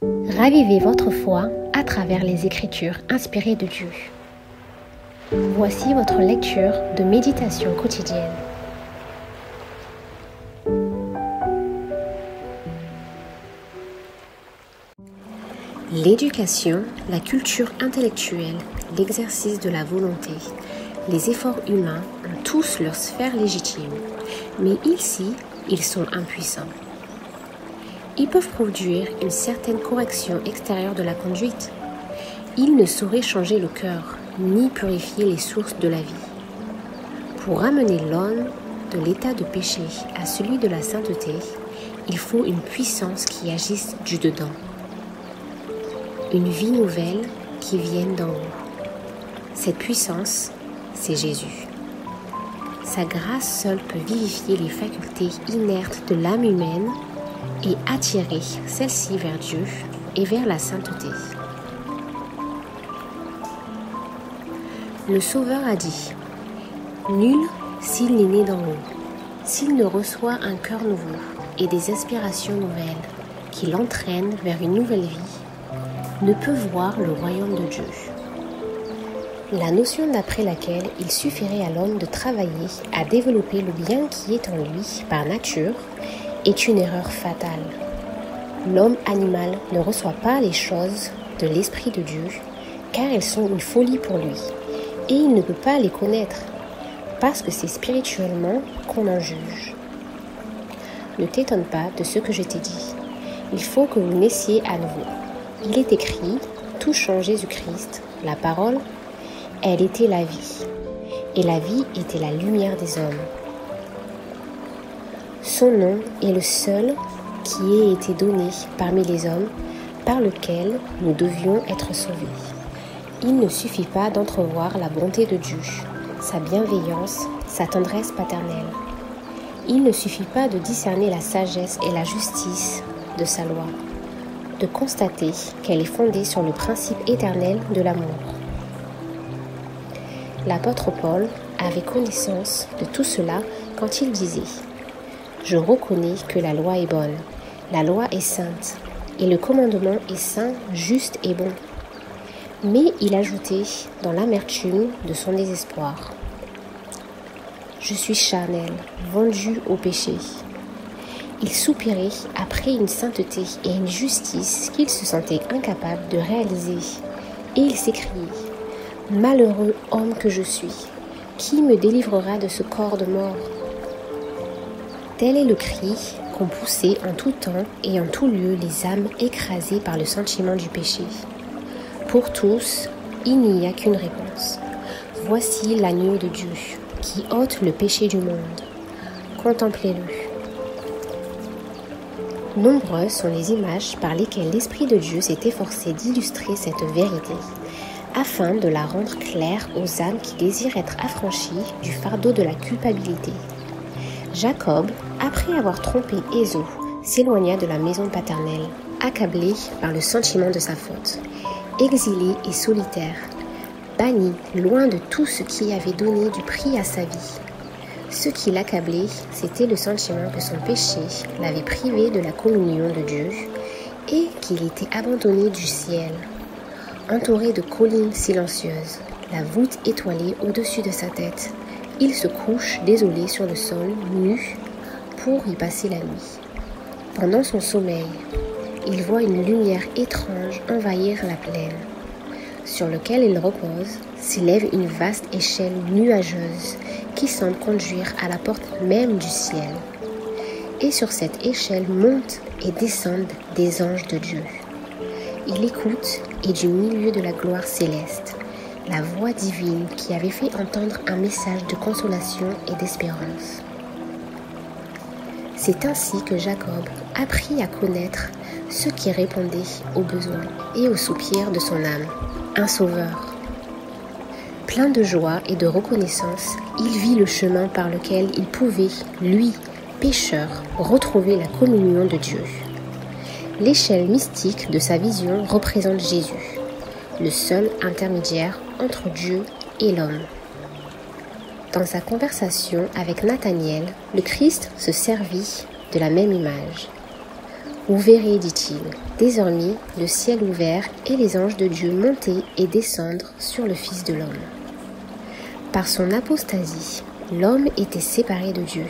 Ravivez votre foi à travers les Écritures inspirées de Dieu. Voici votre lecture de méditation quotidienne. L'éducation, la culture intellectuelle, l'exercice de la volonté, les efforts humains ont tous leur sphère légitime, mais ici, ils sont impuissants. Ils peuvent produire une certaine correction extérieure de la conduite. Ils ne sauraient changer le cœur, ni purifier les sources de la vie. Pour ramener l'homme de l'état de péché à celui de la sainteté, il faut une puissance qui agisse du dedans. Une vie nouvelle qui vienne d'en haut. Cette puissance, c'est Jésus. Sa grâce seule peut vivifier les facultés inertes de l'âme humaine et attirer celle-ci vers Dieu et vers la sainteté. Le Sauveur a dit « Nul, s'il n'est né d'en haut, s'il ne reçoit un cœur nouveau et des aspirations nouvelles qui l'entraînent vers une nouvelle vie, ne peut voir le royaume de Dieu. » La notion d'après laquelle il suffirait à l'homme de travailler à développer le bien qui est en lui par nature est une erreur fatale. L'homme animal ne reçoit pas les choses de l'Esprit de Dieu car elles sont une folie pour lui et il ne peut pas les connaître parce que c'est spirituellement qu'on en juge. Ne t'étonne pas de ce que je t'ai dit. Il faut que vous naissiez à nouveau. Il est écrit, touchant Jésus-Christ, la parole, elle était la vie, et la vie était la lumière des hommes. Son nom est le seul qui ait été donné parmi les hommes, par lequel nous devions être sauvés. Il ne suffit pas d'entrevoir la bonté de Dieu, sa bienveillance, sa tendresse paternelle. Il ne suffit pas de discerner la sagesse et la justice de sa loi, de constater qu'elle est fondée sur le principe éternel de l'amour. L'apôtre Paul avait connaissance de tout cela quand il disait « Je reconnais que la loi est bonne, la loi est sainte, et le commandement est saint, juste et bon. » Mais il ajoutait dans l'amertume de son désespoir « Je suis charnel, vendu au péché. » Il soupirait après une sainteté et une justice qu'il se sentait incapable de réaliser, et il s'écriait « Malheureux homme que je suis, qui me délivrera de ce corps de mort ?» Tel est le cri qu'ont poussé en tout temps et en tout lieu les âmes écrasées par le sentiment du péché. Pour tous, il n'y a qu'une réponse. Voici l'agneau de Dieu, qui ôte le péché du monde. Contemplez-le. Nombreuses sont les images par lesquelles l'Esprit de Dieu s'est efforcé d'illustrer cette vérité, afin de la rendre claire aux âmes qui désirent être affranchies du fardeau de la culpabilité. Jacob, après avoir trompé Ésaü, s'éloigna de la maison paternelle, accablé par le sentiment de sa faute, exilé et solitaire, banni loin de tout ce qui avait donné du prix à sa vie. Ce qui l'accablait, c'était le sentiment que son péché l'avait privé de la communion de Dieu et qu'il était abandonné du ciel. Entouré de collines silencieuses, la voûte étoilée au-dessus de sa tête, il se couche désolé sur le sol, nu, pour y passer la nuit. Pendant son sommeil, il voit une lumière étrange envahir la plaine. Sur lequel il repose, s'élève une vaste échelle nuageuse qui semble conduire à la porte même du ciel. Et sur cette échelle montent et descendent des anges de Dieu. Il écoute, et du milieu de la gloire céleste, la voix divine qui avait fait entendre un message de consolation et d'espérance. C'est ainsi que Jacob apprit à connaître ce qui répondait aux besoins et aux soupirs de son âme, un sauveur. Plein de joie et de reconnaissance, il vit le chemin par lequel il pouvait, lui, pécheur, retrouver la communion de Dieu. L'échelle mystique de sa vision représente Jésus, le seul intermédiaire entre Dieu et l'homme. Dans sa conversation avec Nathanaël, le Christ se servit de la même image. Vous verrez, dit-il, désormais le ciel ouvert et les anges de Dieu monter et descendre sur le Fils de l'homme. Par son apostasie, l'homme était séparé de Dieu.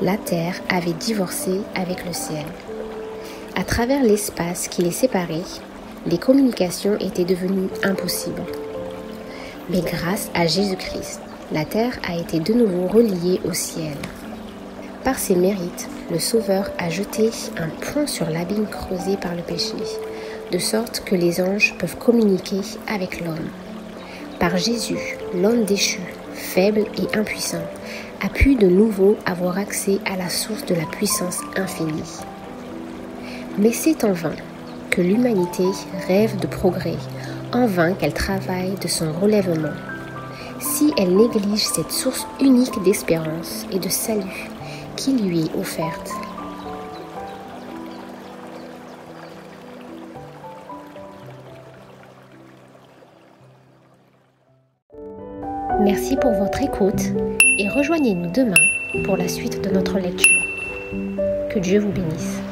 La terre avait divorcé avec le ciel. À travers l'espace qui les séparait, les communications étaient devenues impossibles. Mais grâce à Jésus-Christ, la terre a été de nouveau reliée au ciel. Par ses mérites, le Sauveur a jeté un pont sur l'abîme creusé par le péché, de sorte que les anges peuvent communiquer avec l'homme. Par Jésus, l'homme déchu, faible et impuissant, a pu de nouveau avoir accès à la source de la puissance infinie. Mais c'est en vain que l'humanité rêve de progrès, en vain qu'elle travaille de son relèvement. Si elle néglige cette source unique d'espérance et de salut qui lui est offerte. Merci pour votre écoute et rejoignez-nous demain pour la suite de notre lecture. Que Dieu vous bénisse.